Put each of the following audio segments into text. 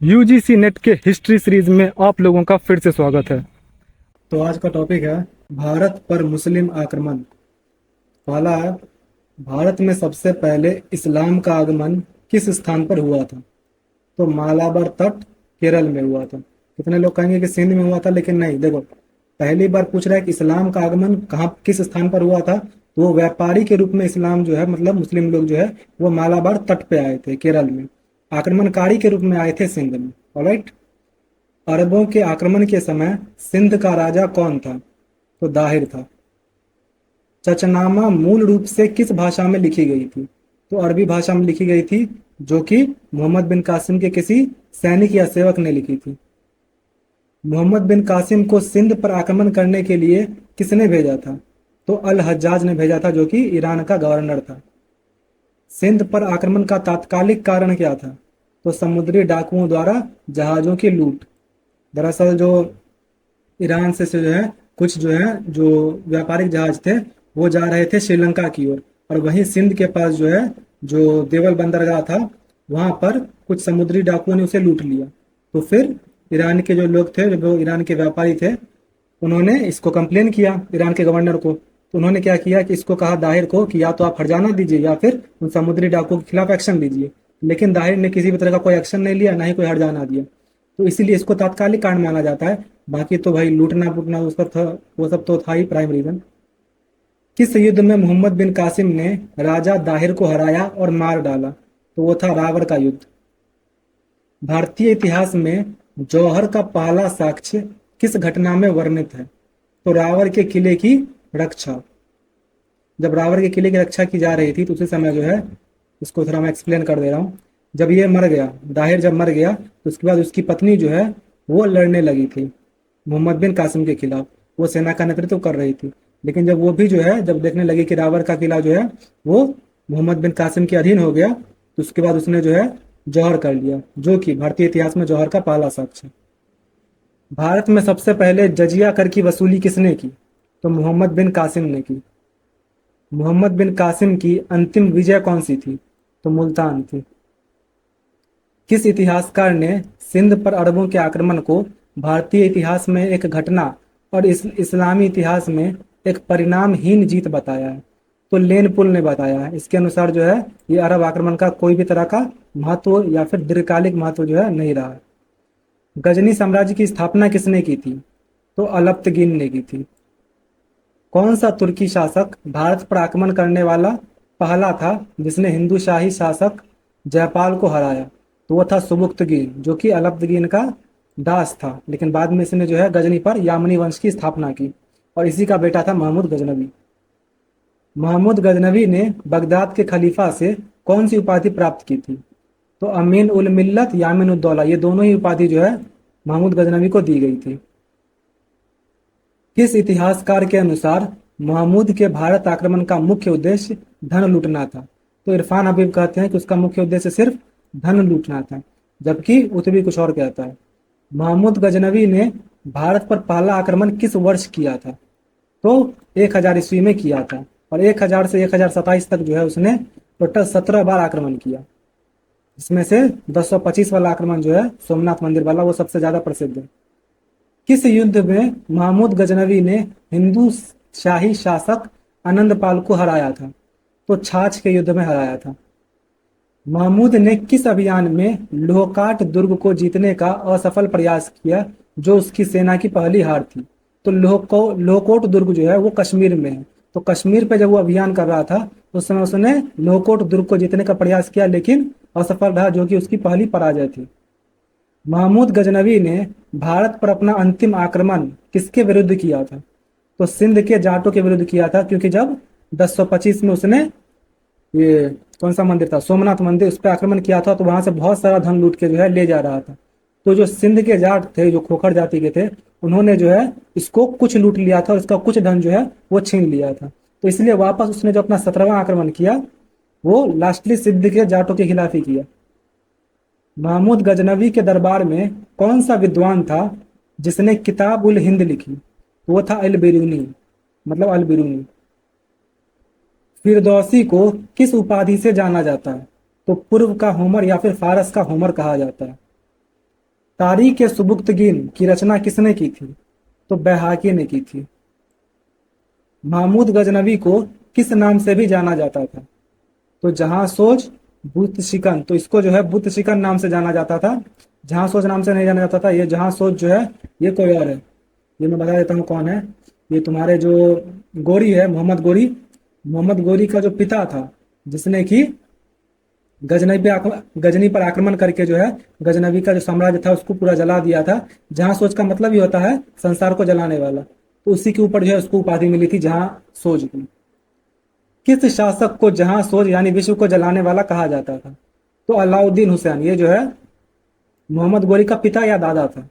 UGC net के history series में आप लोगों का फिर से स्वागत है। तो आज का टॉपिक है भारत पर मुस्लिम आक्रमण। पहला है, भारत में सबसे पहले इस्लाम का आगमन किस स्थान पर हुआ था? तो मालाबार तट, केरल में हुआ था। कितने लोग कहेंगे कि सिंध में हुआ था, लेकिन नहीं। देखो, पहली बार पूछ रहा है कि इस्लाम का आगमन कहाँ, किस स्थान पर हुआ था। तो वो व्यापारी के रूप में इस्लाम जो है, मतलब मुस्लिम लोग जो है, वो मालाबार तट पे आए थे केरल में। आक्रमणकारी के रूप में आए थे सिंध में। ऑलराइट। अरबों के आक्रमण के समय सिंध का राजा कौन था? तो दाहिर था। चचनामा मूल रूप से किस भाषा में लिखी गई थी? तो अरबी भाषा में लिखी गई थी, जो कि मोहम्मद बिन कासिम के किसी सैनिक या सेवक ने लिखी थी। मोहम्मद बिन कासिम को सिंध पर आक्रमण करने के लिए किसने भेजा था? तो अल हज्जाज ने भेजा था, जो कि ईरान का गवर्नर था। सिंध पर आक्रमण का तात्कालिक कारण क्या था? तो समुद्री डाकुओं द्वारा जहाजों की लूट। दरअसल जो ईरान से जो है, कुछ जो है, जो व्यापारिक जहाज थे, वो जा रहे थे श्रीलंका की ओर। और वहीं सिंध के पास जो है, जो देवल बंदरगाह था, वहां पर कुछ समुद्री डाकुओं ने उसे लूट लिया। तो फिर ईरान के जो लोग थे, जो ईरान के व्यापारी थे, उन्होंने इसको कंप्लेन किया ईरान के गवर्नर को। तो उन्होंने क्या किया कि इसको कहा दाहिर को कि या तो आप हर्जाना दीजिए या फिर उन समुद्री डाकुओं के खिलाफ एक्शन लीजिए। लेकिन दाहिर ने किसी भी तरह का कोई एक्शन नहीं लिया, ना ही कोई हर्जाना दिया। तो इसीलिए इसको तात्कालिक कांड माना जाता है। बाकी तो भाई लूटना पुटना उसका था, वो सब तो था ही प्राइम रीजन। किस युद्ध में मोहम्मद बिन कासिम ने राजा दाहिर को हराया और मार डाला? तो वो था रावर का युद्ध। भारतीय इतिहास में जौहर का पहला साक्ष्य किस घटना में वर्णित है? तो रावर के किले की रक्षा। जब रावर के किले की रक्षा की जा रही थी, तो उसी समय जो है, इसको थोड़ा मैं एक्सप्लेन कर दे रहा हूँ। जब ये मर गया, दाहिर जब मर गया, तो उसके बाद उसकी पत्नी जो है, वो लड़ने लगी थी मोहम्मद बिन कासिम के खिलाफ। वो सेना का नेतृत्व कर रही थी। लेकिन जब वो भी जो है, जब देखने लगी कि रावर का किला जो है, वो मोहम्मद बिन कासिम के अधीन हो गया, तो उसके बाद उसने जो है जौहर कर लिया, जो कि भारतीय इतिहास में जौहर का पहला साक्ष्य है। भारत में सबसे पहले जजिया कर की वसूली किसने की? तो मोहम्मद बिन कासिम ने की। मोहम्मद बिन कासिम की अंतिम विजय कौन सी थी? तो मुल्तान थी। किस इतिहासकार ने सिंध पर अरबों के आक्रमण को भारतीय इतिहास में एक घटना और इस्लामी इतिहास में एक परिणामहीन जीत बताया है? तो लेन पुल ने बताया है। इसके अनुसार जो है, ये अरब आक्रमण का कोई भी तरह का महत्व या फिर दीर्घकालिक महत्व जो है नहीं रहा है। गजनी साम्राज्य की स्थापना किसने की थी? तो अलप्तगिन ने की थी। कौन सा तुर्की शासक भारत पर आक्रमण करने वाला पहला था जिसने हिंदू शाही शासक जयपाल को हराया? तो वो था सुबुक्तगिन, जो कि अलप्तगिन का दास था। लेकिन बाद में इसने जो है गजनी पर यामनी वंश की स्थापना की, और इसी का बेटा था महमूद गजनवी। महमूद गजनवी ने बगदाद के खलीफा से कौन सी उपाधि प्राप्त की थी? तो अमीन उल मिल्लत, यामिन उद दौला, ये दोनों ही उपाधि जो है महमूद गजनवी को दी गई थी। किस इतिहासकार के अनुसार महमूद के भारत आक्रमण का मुख्य उद्देश्य धन लूटना था? तो इरफान हबीब कहते हैं कि उसका मुख्य उद्देश्य सिर्फ धन लूटना था, जबकि उतबी कुछ और कहता है। महमूद गजनवी ने भारत पर पहला आक्रमण किस वर्ष किया था? तो 1000 ईस्वी में किया था। और 1000 से 1027 तक जो है, उसने टोटल 17 बार आक्रमण किया। इसमें से 1025 वाला आक्रमण जो है, सोमनाथ मंदिर वाला, वो सबसे ज्यादा प्रसिद्ध है। किस युद्ध में महमूद गजनवी ने हिंदू शाही शासक आनंदपाल को हराया था? तो छाछ के युद्ध में हराया था। महमूद ने किस अभियान में लोहकाट दुर्ग को जीतने का असफल प्रयास किया, जो उसकी सेना की पहली हार थी? तो लोहकोट दुर्ग जो है, वो कश्मीर में है। तो कश्मीर पे जब वो अभियान कर रहा था, उस समय उसने लोहकोट दुर्ग को जीतने का प्रयास किया, लेकिन असफल रहा, जो कि उसकी पहली पराजय थी। महमूद गजनवी ने भारत पर अपना अंतिम आक्रमण किसके विरुद्ध किया था? तो सिंध के जाटों के विरुद्ध किया था, क्योंकि जब 1025 में उसने, ये कौन सा मंदिर था, सोमनाथ मंदिर, उस पर आक्रमण किया था, तो वहां से बहुत सारा धन लूट के जो है ले जा रहा था। तो जो सिंध के जाट थे, जो खोखर जाति के थे, उन्होंने जो है इसको कुछ लूट लिया था, और इसका कुछ धन जो है वो छीन लिया था। तो इसलिए वापस उसने जो अपना 17वां आक्रमण किया, वो लास्टली सिंध के जाटों के खिलाफ ही किया। महमूद गजनवी के दरबार में कौन सा विद्वान था जिसने किताब उल हिंद लिखी? वो था अल बिरूनी, मतलब अल बिरूनी। फिरदौसी को किस उपाधि से जाना जाता है? तो पूर्व का होमर या फिर फारस का होमर कहा जाता है। तारीख सुबुक्तगीन की रचना किसने की थी? तो बैहाकी ने की थी। महमूद गजनवी को किस नाम से भी जाना जाता था? तो जहां सोच बुत शिकन, तो इसको जो है बुत शिकन नाम से जाना जाता था। जहां सोच नाम से नहीं जाना जाता था। ये जहां सोच जो है ये कोई और है। ये मैं बता देता हूँ कौन है। ये तुम्हारे जो गोरी है, मोहम्मद गोरी। मोहम्मद गोरी का जो पिता था, जिसने कि गजनी पर आक्रमण करके जो है गजनवी का जो साम्राज्य था उसको पूरा जला दिया था। जहां सोच का मतलब ही होता है संसार को जलाने वाला। तो उसी के ऊपर जो है उसको उपाधि मिली थी जहां सोच की। किस शासक को जहां सोच यानी विश्व को जलाने वाला कहा जाता था? तो अलाउद्दीन हुसैन। ये जो है मोहम्मद गोरी का पिता या दादा था।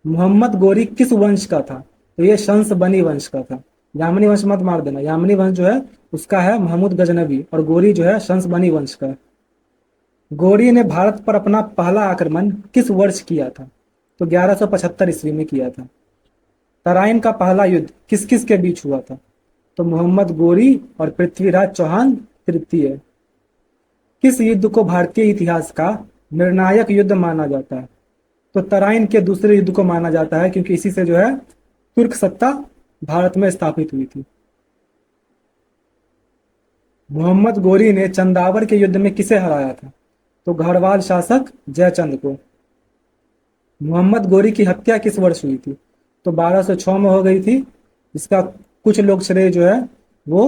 मोहम्मद गोरी किस वंश का था? तो ये शंस बनी वंश का था। यामनी वंश मत मार देना। यामनी वंश जो है उसका है महमूद गजनवी, और गोरी जो है शंस बनी वंश का है। गोरी ने भारत पर अपना पहला आक्रमण किस वर्ष किया था? तो 1175 ईस्वी में किया था। तराइन का पहला युद्ध किस किस के बीच हुआ था? तो मोहम्मद गोरी और पृथ्वीराज चौहान तृतीय। किस युद्ध को भारतीय इतिहास का निर्णायक युद्ध माना जाता है? तो तराइन के दूसरे युद्ध को माना जाता है, क्योंकि इसी से जो है तुर्क सत्ता भारत में स्थापित हुई थी। मोहम्मद गोरी ने चंदावर के युद्ध में किसे हराया था? तो गढ़वाल शासक जयचंद को। मोहम्मद गोरी की हत्या किस वर्ष हुई थी? तो 1206 में हो गई थी। इसका कुछ लोग श्रेय जो है वो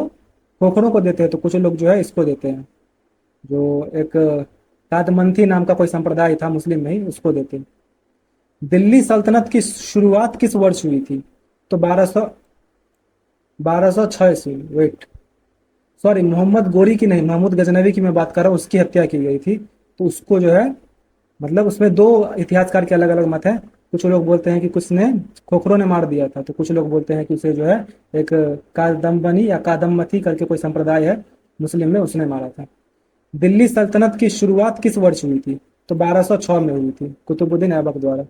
खोखरों को देते हैं, तो कुछ लोग जो है इसको देते हैं, जो एक कादमंथी नाम का कोई संप्रदाय था मुस्लिम में ही, उसको देते हैं। दिल्ली सल्तनत की शुरुआत किस वर्ष हुई थी? तो 1206 ईस्वी में। वेट, सॉरी, मोहम्मद गोरी की नहीं, महमूद गजनवी की मैं बात कर रहा हूँ। उसकी हत्या की गई थी। तो उसको जो है मतलब उसमें दो इतिहासकार के अलग अलग मत है। कुछ लोग बोलते हैं कि कुछ ने खोखरों ने मार दिया था, तो कुछ लोग बोलते हैं कि उसे जो है एक कादम्बनी या कादम्मथी करके कोई संप्रदाय है मुस्लिम में, उसने मारा था। दिल्ली सल्तनत की शुरुआत किस वर्ष हुई थी? तो 1206 में हुई थी, कुतुबुद्दीन ऐबक द्वारा।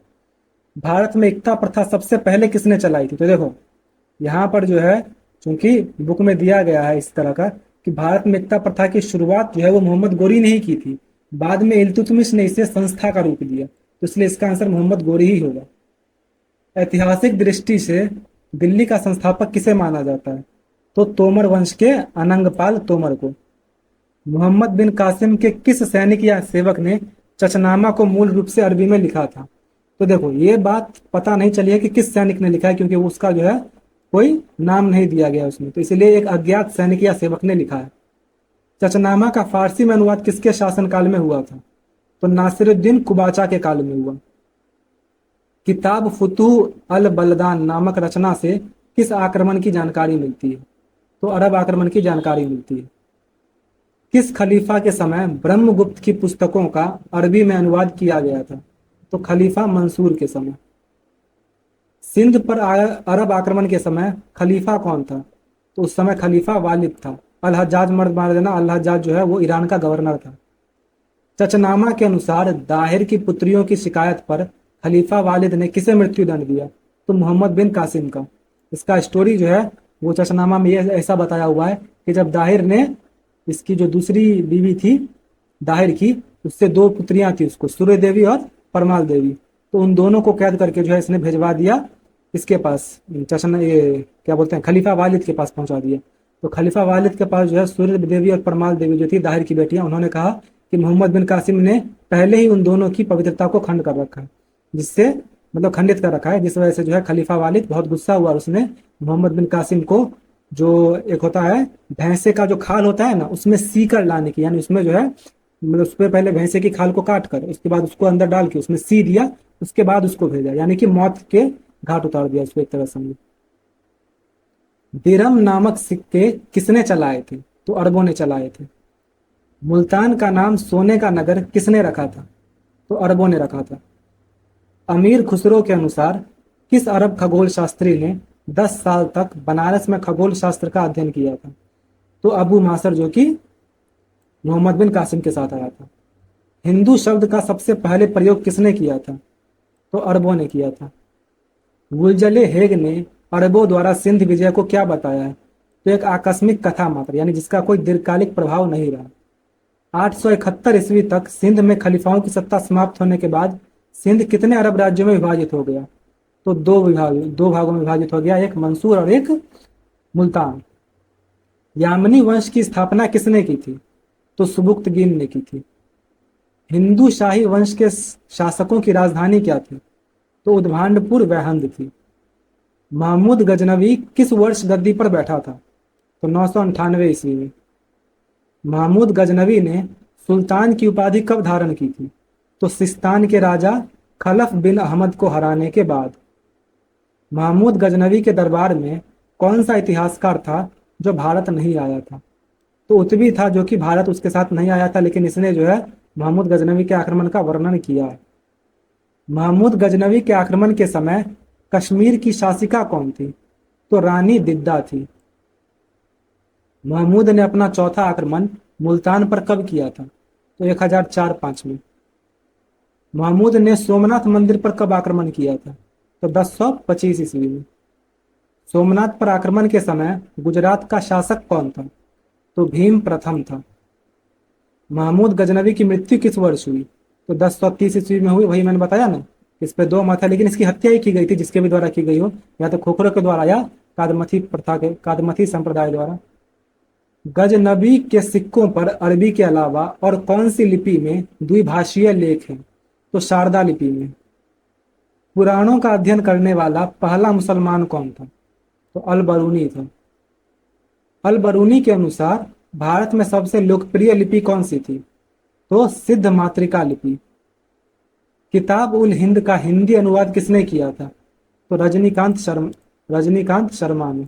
भारत में एकता प्रथा सबसे पहले किसने चलाई थी? तो देखो यहाँ पर जो है, चूंकि बुक में दिया गया है इस तरह का कि भारत में एकता प्रथा की शुरुआत जो है वो मोहम्मद गोरी ने ही की थी। बाद में इल्तुतमिश ने इसे संस्था का रूप दिया, तो इसलिए इसका आंसर मोहम्मद गोरी ही होगा। ऐतिहासिक दृष्टि से दिल्ली का संस्थापक किसे माना जाता है? तो तोमर वंश के अनंगपाल तोमर को। मोहम्मद बिन कासिम के किस सैनिक या सेवक ने चचनामा को मूल रूप से अरबी में लिखा था? तो देखो ये बात पता नहीं चली है कि किस सैनिक ने लिखा है, क्योंकि उसका जो है कोई नाम नहीं दिया गया उसमें, तो इसलिए एक अज्ञात सैनिक या सेवक ने लिखा है। चचनामा का फारसी में अनुवाद किसके शासनकाल में हुआ था? तो नासिरुद्दीन कुबाचा के काल में हुआ। किताब फुतूह अल बलदान नामक रचना से किस आक्रमण की जानकारी मिलती है? तो अरब आक्रमण की जानकारी मिलती है। किस खलीफा के समय ब्रह्मगुप्त की पुस्तकों का अरबी में अनुवाद किया गया था? तो खलीफा मंसूर के समय। सिंध पर अरब आक्रमण के समय खलीफा कौन था? तो उस समय खलीफा वालिद था। अल हज्जाज मर्द मार देना, अल हज्जाज जो है वो ईरान का गवर्नर था। चचनामा के अनुसार दाहिर की पुत्रियों की शिकायत पर खलीफा वालिद ने किसे मृत्युदंड दिया? तो मोहम्मद बिन कासिम का। इसका स्टोरी जो है वो चचनामा में ये ऐसा बताया हुआ है कि जब दाहिर ने, इसकी जो दूसरी बीवी थी दाहिर की, उससे दो पुत्रियां थी उसको, सूर्य देवी और परमाल देवी, तो उन दोनों को कैद करके जो है इसने भिजवा दिया इसके पास, चचना ये क्या बोलते हैं, खलीफा वालिद के पास पहुंचा दिया। तो खलीफा वालिद के पास जो है सूर्य देवी और परमाल देवी जो थी दाहिर की बेटियां, उन्होंने कहा कि मोहम्मद बिन कासिम ने पहले ही उन दोनों की पवित्रता को खंड कर रखा है, जिससे मतलब खंडित कर रखा है, जिस वजह से जो है खलीफा वालिद बहुत गुस्सा हुआ। उसने मोहम्मद बिन कासिम को, जो एक होता है भैंसे का जो खाल होता है ना, उसमें सीकर लाने की, यानी उसमें जो है मतलब उस पर पहले भैंसे की खाल को काट कर उसके बाद उसको अंदर डाल के उसमें सी दिया, उसके बाद उसको भेजा, यानी कि मौत के घाट उतार दिया उसको एक तरह समझो। दिरहम नामक सिक्के किसने चलाए थे? तो अरबों ने चलाए थे। मुल्तान का नाम सोने का नगर किसने रखा था? तो अरबों ने रखा था। अमीर खुसरो के अनुसार किस अरब खगोल शास्त्री ने 10 साल तक बनारस में खगोल शास्त्र का अध्ययन किया था? तो अबू मासर, जो कि मोहम्मद बिन कासिम के साथ आया था। हिंदू शब्द का सबसे पहले प्रयोग किसने किया था? तो अरबों ने किया था। वुलजले हेग ने अरबों द्वारा सिंध विजय को क्या बताया है? तो एक आकस्मिक कथा मात्र, यानी जिसका कोई दीर्घकालिक प्रभाव नहीं रहा। 871 ईस्वी तक सिंध में खलीफाओं की सत्ता समाप्त होने के बाद सिंध कितने अरब राज्यों में विभाजित हो गया? तो दो भागों में विभाजित हो गया, एक मंसूर और एक मुल्तान। यामनी वंश की स्थापना किसने की थी? तो सुबुक्तगीन ने की थी। हिंदू शाही वंश के शासकों की राजधानी क्या थी? तो उद्भांडपुर वैहंद थी। महमूद गजनवी किस वर्ष गद्दी पर बैठा था? तो 998 ईस्वी में। महमूद गजनवी ने सुल्तान की उपाधि कब धारण की थी? तो सिस्तान के राजा खलफ बिन अहमद को हराने के बाद। महमूद गजनवी के दरबार में कौन सा इतिहासकार था जो भारत नहीं आया था? तो उतबी था, जो कि भारत उसके साथ नहीं आया था, लेकिन इसने जो है महमूद गजनवी के आक्रमण का वर्णन किया है। महमूद गजनवी के आक्रमण के समय कश्मीर की शासिका कौन थी? तो रानी दिद्दा थी। महमूद ने अपना चौथा आक्रमण मुल्तान पर कब किया था? तो 1004-5 में। महमूद ने सोमनाथ मंदिर पर कब आक्रमण किया था? तो 1025 ईस्वी में। सोमनाथ पर आक्रमण के समय गुजरात का शासक कौन था? तो भीम प्रथम था। महमूद गजनवी की मृत्यु किस वर्ष हुई? तो 1030 ईस्वी में हुई। वही मैंने बताया ना, इस पे दो मत है, लेकिन इसकी हत्या ही की गई थी, जिसके भी द्वारा की गई हो, या तो खोखरों के द्वारा या कादमथी संप्रदाय द्वारा। गजनबी के सिक्कों पर अरबी के अलावा और कौन सी लिपि में द्विभाषीय लेख हैं? तो शारदा लिपि में। पुराणों का अध्ययन करने वाला पहला मुसलमान कौन था? तो अल बरूनी था। अल बरूनी के अनुसार भारत में सबसे लोकप्रिय लिपि कौन सी थी? तो सिद्ध मातृका लिपि। किताब उल हिंद का हिंदी अनुवाद किसने किया था? तो रजनीकांत शर्मा ने।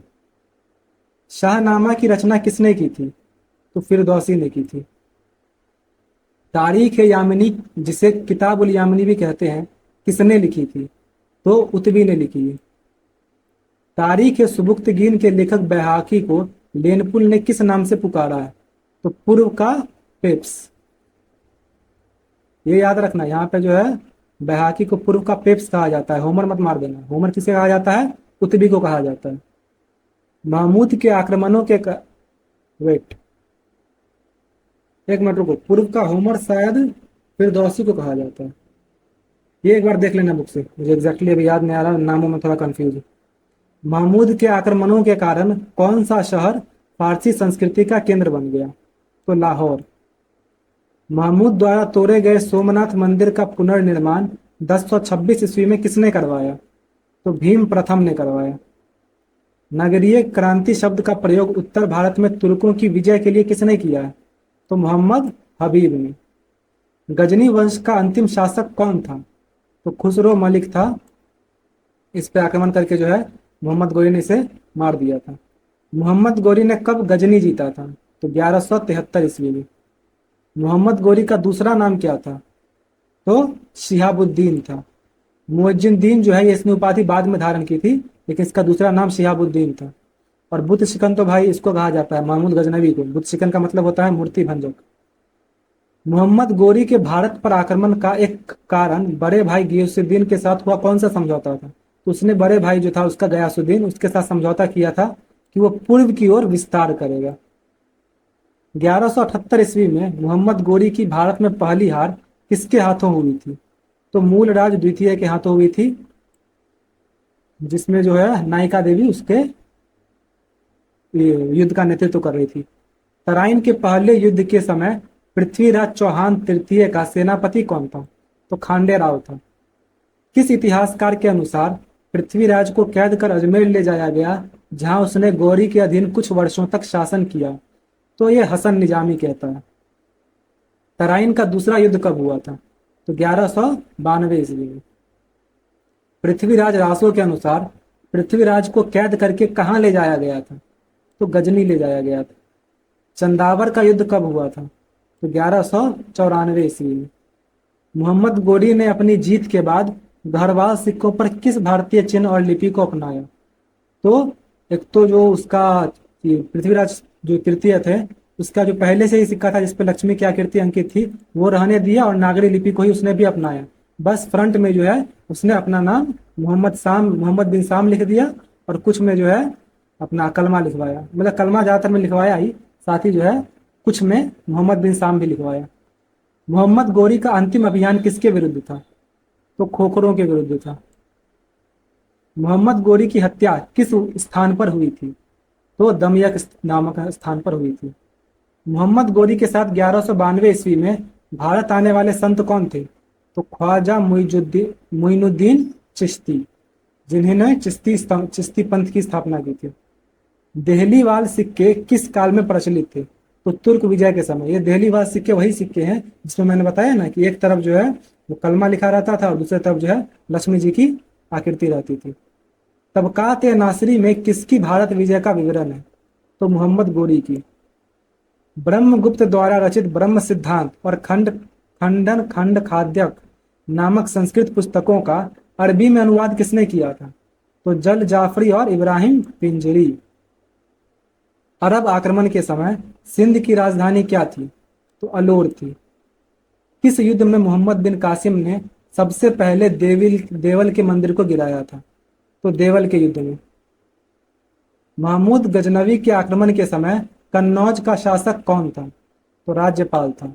शाहनामा की रचना किसने की थी? तो फिरदौसी ने की थी। तारीख यामिनी, जिसे किताब उल यामिनी भी कहते हैं, किसने लिखी थी? तो उतबी ने लिखी है। तारीख सुबुक्तगीन के लेखक बैहाकी को लेनपुल ने किस नाम से पुकारा है? तो पूर्व का पेप्स। ये याद रखना, यहाँ पे जो है बैहाकी को पूर्व का पेप्स कहा जाता है। होमर मत मार देना। होमर किसे कहा जाता है? उतबी को कहा जाता है। महमूद के आक्रमणों के वेट, एक मिनट रुको। पूर्व का होमर शायद फिरदौसी को कहा जाता है। ये एक बार देख लेना बुक से, मुझे एग्जैक्टली अभी याद नहीं आ रहा, नामों में थोड़ा कंफ्यूज है। महमूद के आक्रमणों के कारण कौन सा शहर फारसी संस्कृति का केंद्र बन गया? तो लाहौर। महमूद द्वारा तोड़े गए सोमनाथ मंदिर का पुनर्निर्माण 1026 ईस्वी में किसने करवाया? तो भीम प्रथम ने करवाया। नगरीय क्रांति शब्द का प्रयोग उत्तर भारत में तुर्कों की विजय के लिए किसने किया है? तो मोहम्मद हबीब ने। गजनी वंश का अंतिम शासक कौन था? तो खुसरो मलिक था। इस पे आक्रमण करके जो है मोहम्मद गोरी ने इसे मार दिया था। मोहम्मद गोरी ने कब गजनी जीता था? तो 1173 ईस्वी में। मोहम्मद गोरी का दूसरा नाम क्या था? तो शिहाबुद्दीन था। मुअज्जिनुद्दीन जो है, इसने उपाधि बाद में धारण की थी, लेकिन इसका दूसरा नाम शिहाबुद्दीन था। और बुत शिकन तो भाई इसको कहा जाता है, महमूद गजनवी को। बुत शिकन का मतलब होता है मूर्ति भंजक। मोहम्मद गोरी के भारत पर आक्रमण का एक कारण बड़े भाई गियासुद्दीन के साथ हुआ कौन सा समझौता था? तो उसने बड़े भाई जो था उसका, गयासुद्दीन, उसके साथ समझौता किया था कि वो पूर्व की ओर विस्तार करेगा। 1178 ईस्वी में मोहम्मद गोरी की भारत में पहली हार किसके हाथों हुई थी? तो मूलराज द्वितीय के हाथों हुई थी, जिसमें जो है नायिका देवी उसके युद्ध का नेतृत्व कर रही थी। तराइन के पहले युद्ध के समय पृथ्वीराज चौहान तृतीय का सेनापति कौन था? तो खांडे राव था। किस इतिहासकार के अनुसार पृथ्वीराज को कैद कर अजमेर ले जाया गया, जहां उसने गौरी के अधीन कुछ वर्षों तक शासन किया? तो ये हसन निजामी कहता है। तराइन का दूसरा युद्ध कब हुआ था? तो 1192 ईस्वी में। पृथ्वीराज रासो के अनुसार पृथ्वीराज को कैद करके कहाँ ले जाया गया था? तो गजनी ले जाया गया था। चंदावर का युद्ध कब हुआ था? तो 1194 ईस्वी में। मोहम्मद गोरी ने अपनी जीत के बाद गढ़वाल सिक्कों पर किस भारतीय चिन्ह और लिपि को अपनाया? तो एक तो जो उसका पृथ्वीराज जो तृतीय थे, उसका जो पहले से ही सिक्का था जिसपे लक्ष्मी की आकृति अंकित थी, वो रहने दिया और नागरी लिपि को ही उसने भी अपनाया। बस फ्रंट में जो है उसने अपना नाम मोहम्मद बिन साम लिख दिया, और कुछ में जो है अपना कलमा लिखवाया। मतलब कलमा ज्यादातर में लिखवाया ही, साथ ही जो है कुछ में मोहम्मद बिन साम भी लिखवाया। मोहम्मद गोरी का अंतिम अभियान किसके विरुद्ध था? तो खोखरों के विरुद्ध था। मोहम्मद गोरी की हत्या किस स्थान पर हुई थी? तो दमियक नामक स्थान पर हुई थी। मोहम्मद गोरी के साथ 1192 ईस्वी में भारत आने वाले संत कौन थे? तो ख्वाजा मुइनुद्दीन चिश्ती, जिन्होंने चिश्ती पंथ की स्थापना की थी। देहली वाल सिक्के किस काल में प्रचलित थे? तो तुर्क विजय के समय। ये देहली वाल सिक्के वही सिक्के हैं जिसमें मैंने बताया ना कि एक तरफ जो है वो कलमा लिखा रहता था और दूसरी तरफ जो है लक्ष्मी जी की आकृति रहती थी। तबकात ए नासरी में किसकी भारत विजय का विवरण है? तो मोहम्मद गोरी की। ब्रह्मगुप्त द्वारा रचित ब्रह्म सिद्धांत और खंड खाद्यक नामक संस्कृत पुस्तकों का अरबी में अनुवाद किसने किया था? तो जल जाफरी और इब्राहिम पिंजरी। अरब आक्रमण के समय सिंध की राजधानी क्या थी? तो अलोर थी। किस युद्ध में मोहम्मद बिन कासिम ने सबसे पहले देवल के मंदिर को गिराया था? तो देवल के युद्ध में। महमूद गजनवी के आक्रमण के समय कन्नौज का शासक कौन था? तो राज्यपाल था।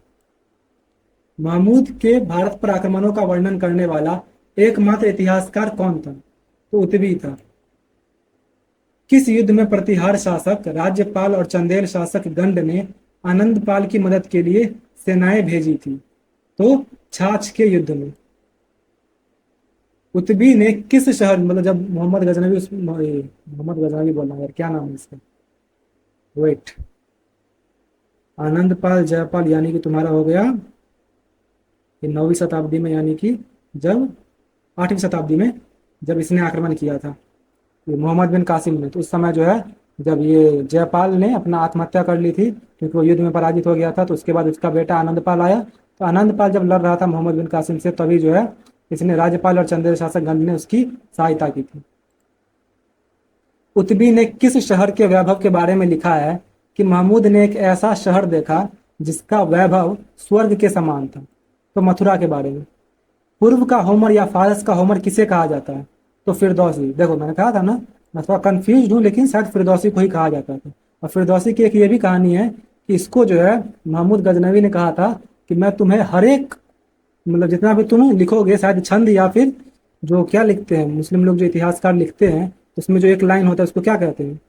महमूद के भारत पर आक्रमणों का वर्णन करने वाला एकमात्र इतिहासकार कौन था? तो उतबी था। किस युद्ध में प्रतिहार शासक राज्यपाल और चंदेल शासक गंड ने आनंदपाल की मदद के लिए सेनाएं भेजी थी? तो छाछ के युद्ध में। उतबी ने किस शहर, मतलब जब मोहम्मद गजनवी बोलना यार, क्या नाम है इसका, वेट, आनंदपाल जयपाल, यानी कि तुम्हारा हो गया ये 9वीं शताब्दी में, यानी कि जब 8वीं शताब्दी में जब इसने आक्रमण किया था ये मोहम्मद बिन कासिम ने, तो उस समय जो है जब ये जयपाल ने अपना आत्महत्या कर ली थी क्योंकि वो युद्ध में पराजित हो गया था, तो उसके बाद उसका बेटा आनंदपाल आया। तो आनंदपाल जब लड़ रहा था मोहम्मद बिन कासिम से, तभी जो है इसने राज्यपाल और चंदेल शासक गण ने उसकी सहायता की थी। उतबी ने किस शहर के वैभव के बारे में लिखा है कि महमूद ने एक ऐसा शहर देखा जिसका वैभव स्वर्ग के समान था? तो मथुरा के बारे में। पूर्व का होमर या फारस का होमर किसे कहा जाता है? तो फिरदौसी। देखो मैंने कहा था ना, मैं थोड़ा कंफ्यूज हूँ, लेकिन शायद फिरदौसी को ही कहा जाता था। और फिरदौसी की एक ये भी कहानी है कि इसको जो है महमूद गजनवी ने कहा था कि मैं तुम्हें हर एक, मतलब जितना भी तुम लिखोगे, शायद छंद या फिर जो क्या लिखते हैं मुस्लिम लोग, जो इतिहासकार लिखते हैं, तो उसमें जो एक लाइन होता है उसको क्या कहते हैं,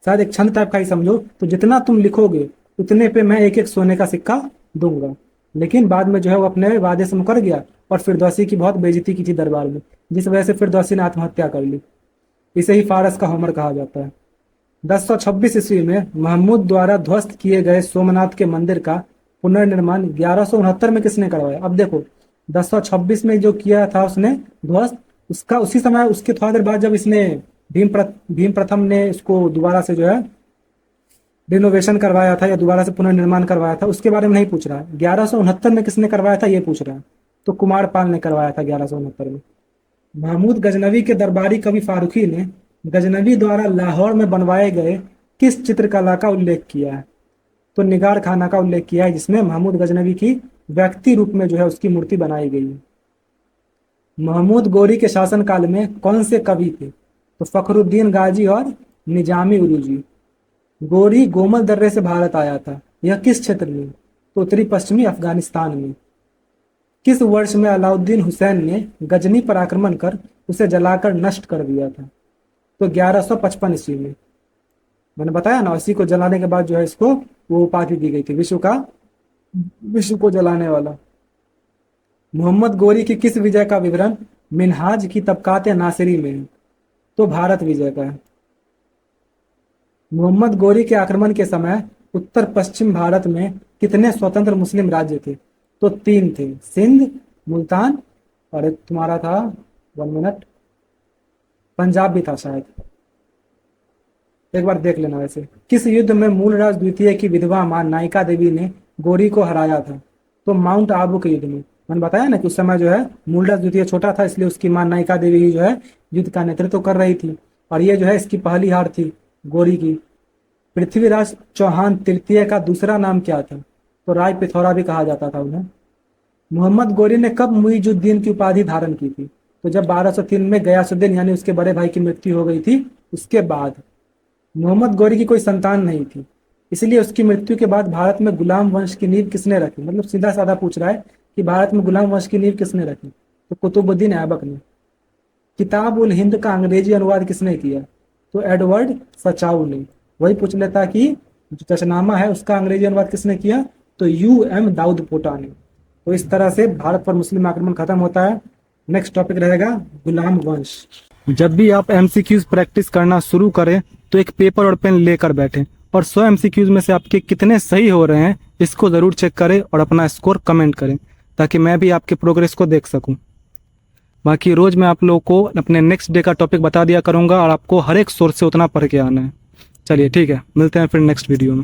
शायद एक छंद टाइप का ही समझो, तो जितना तुम लिखोगे उतने पे मैं एक एक सोने का सिक्का दूंगा। लेकिन बाद में जो है वो अपने वादे से मुकर गया और फिरदौसी की बहुत बेइज्जती की थी दरबार में, जिस वजह से फिरदौसी ने आत्महत्या कर ली। इसे ही फारस का होमर कहा जाता है। 1026 ईस्वी में महमूद द्वारा ध्वस्त किए गए सोमनाथ के मंदिर का पुनर्निर्माण 1169 में किसने करवाया? अब देखो 1026 में जो किया था उसने ध्वस्त, उसका उसी समय, उसके थोड़ा देर बाद जब इसने भीम प्रथम ने इसको दोबारा से जो है रिनोवेशन करवाया था या दोबारा से पुनर्निर्माण करवाया था, उसके बारे में नहीं पूछ रहा है। 1169 में किसने करवाया था ये पूछ रहा है। तो कुमारपाल ने करवाया था 1169 में। महमूद गजनवी के दरबारी कवि फारूकी ने गजनवी द्वारा लाहौर में बनवाए गए किस चित्रकला का उल्लेख किया है? तो निगार खाना का उल्लेख किया है, जिसमें महमूद गजनवी की व्यक्ति रूप में जो है उसकी मूर्ति बनाई गई है। महमूद गोरी के शासनकाल में कौन से कवि थे? तो फखरुद्दीन गाजी और निजामी उरूजी। गोरी गोमल दर्रे से भारत आया था, यह किस क्षेत्र में? तो उत्तरी पश्चिमी अफगानिस्तान में। किस वर्ष में अलाउद्दीन हुसैन ने गजनी पर आक्रमण कर उसे जलाकर नष्ट कर दिया था? तो 1155 ईस्वी में। मैंने बताया ना, इसी को जलाने के बाद जो है इसको वो उपाधि दी गई थी, विश्व को जलाने वाला। मोहम्मद गोरी की किस विजय का विवरण मिनहाज की तबकात नासिरी में है? तो भारत विजय का है। मोहम्मद गोरी के आक्रमण के समय उत्तर पश्चिम भारत में कितने स्वतंत्र मुस्लिम राज्य थे? तो 3 थे, सिंध, मुल्तान और एक तुम्हारा था, 1 मिनट, पंजाब भी था शायद, एक बार देख लेना। वैसे किस युद्ध में मूलराज द्वितीय की विधवा मां नायिका देवी ने गोरी को हराया था? तो माउंट आबू के युद्ध में। मैंने बताया ना कि उस समय जो है मूलराज द्वितीय छोटा था, इसलिए उसकी मां नायिका देवी ही जो है युद्ध का नेतृत्व कर रही थी, और ये जो है इसकी पहली हार थी गोरी की। पृथ्वीराज चौहान तृतीय का दूसरा नाम क्या था? तो राय पिथौरा भी कहा जाता था उन्हें। मोहम्मद गोरी ने कब मुइजुद्दीन की उपाधि धारण की थी? तो जब 1203 में गयासुद्दीन यानी उसके बड़े भाई की मृत्यु हो गई थी, उसके बाद। मोहम्मद गोरी की कोई संतान नहीं थी, इसलिए उसकी मृत्यु के बाद भारत में गुलाम वंश की नींव किसने रखी? मतलब सीधा साधा पूछ रहा है कि भारत में गुलाम वंश की नींव किसने रखी? तो कुतुबुद्दीन ऐबक ने। किताब उल हिंद का अंग्रेजी अनुवाद किसने किया? तो एडवर्ड सचाउ ने। वही पूछ लेता कि जो चचनामा है उसका अंग्रेजी अनुवाद किसने किया? तो U.M. दाऊद पोटा ने। तो इस तरह से भारत पर मुस्लिम आक्रमण खत्म होता है। नेक्स्ट टॉपिक रहेगा गुलाम वंश। जब भी आप एमसीक्यूज प्रैक्टिस करना शुरू करें तो एक पेपर और पेन लेकर बैठें और 100 एमसीक्यूज में से आपके कितने सही हो रहे हैं इसको ज़रूर चेक करें और अपना स्कोर कमेंट करें ताकि मैं भी आपके प्रोग्रेस को देख सकूं। बाकी रोज़ मैं आप लोगों को अपने नेक्स्ट डे का टॉपिक बता दिया करूंगा और आपको हर एक सोर्स से उतना पढ़ के आना है। चलिए ठीक है, मिलते हैं फिर नेक्स्ट वीडियो में।